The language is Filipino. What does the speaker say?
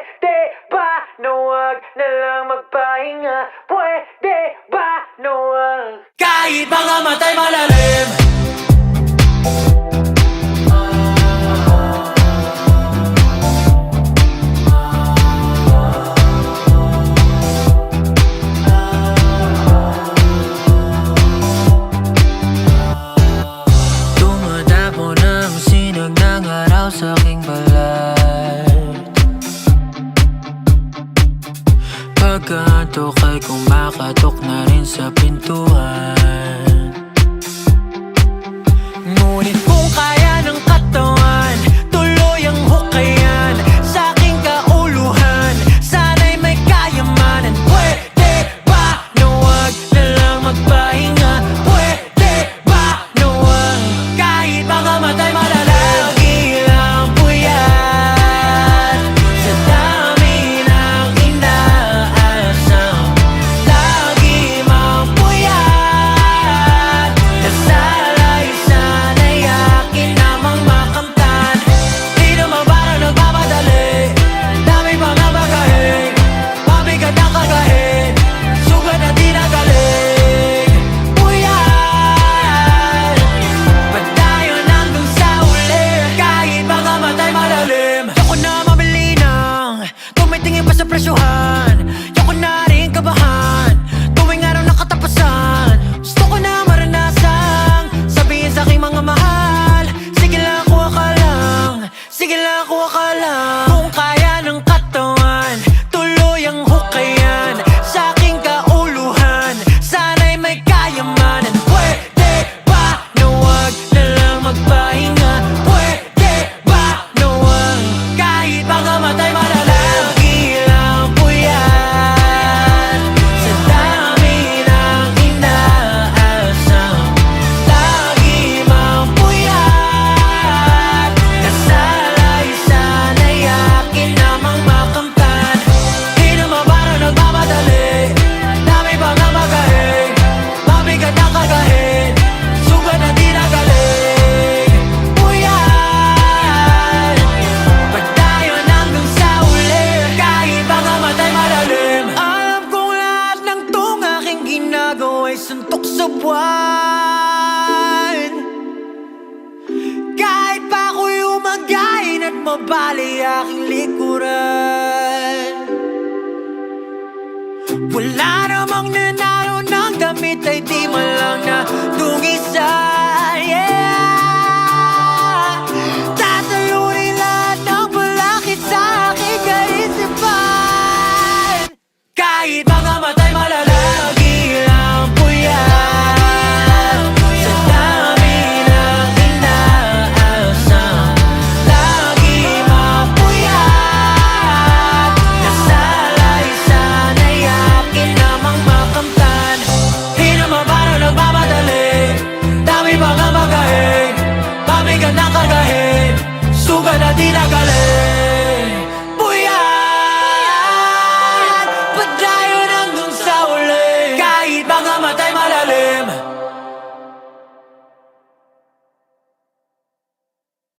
Pwede ba na wag na lang magpahinga? Pwede ba na wag? Kahit mga matay malalim. Dumadapo ng sinag ng araw sa aking balat. Pagkaantok ay kumakatok na rin sa pintuan. Ngunit kung kaya ng katawan, tuloy ang hukayan sa aking kauluhan. Sana'y may kayamanan. Pwede ba na wag na lang magpahinga? Pwede ba na wag? Kahit mga matay malalagi lang puyat sa dami ng inaasam. Lagi mang puyat, nasalay sana'y akin namang makamtan. Di naman parang nagmamadali, dami pa nga bagahin, mabigat ang kagahin, sugat na di nagaling. Puyat, padayon hanggang sa uli, kahit mga matay malalim. Yoko na mabili ng tumitingin pa sa presyuhan. Yoko na rin kabahan tuwing araw ng katapusan. Gusto ko na maranasang sabihin sa aking mga mahal, sige lang kuha ka lang, sige lang kuha ka lang. Kung kaya ng katawan, tuloy ang hukayan sa aking kauluhan. Sana'y may kayamanan. Pwede ba na wag na lang magpahinga? Pwede ba na wag? Kahit mga matay malalagi lang puyat sa dami ng inaasam. Lagi mang puyat, nasalay sana'y akin namang makamtan. Di naman parang nagmamadali, dami pa nga magahin, mabigat ang kagahin, sugat na di nagaling. Puyat, padayon hanggang sa uli, kahit mga matay malalim. Alam kong lahat ng tong aking ginagawa'y suntok sa buwan. Kahit pa ako'y umagayin at mabali aking likuran. Wala namang nanalo ng damit ay di man lang na dungisan. Yeah, tatalunin lahat ng balakid sa aking kaisipan. Kahit mga matay malalagi lang puyat sa dami ng inaasam. Lagi mang puyat, nasalay sana'y akin namang makamtan. Di naman parang nagmamadali, dami pa nga magahin, mabigat na kagahin, sugat na di nagaling.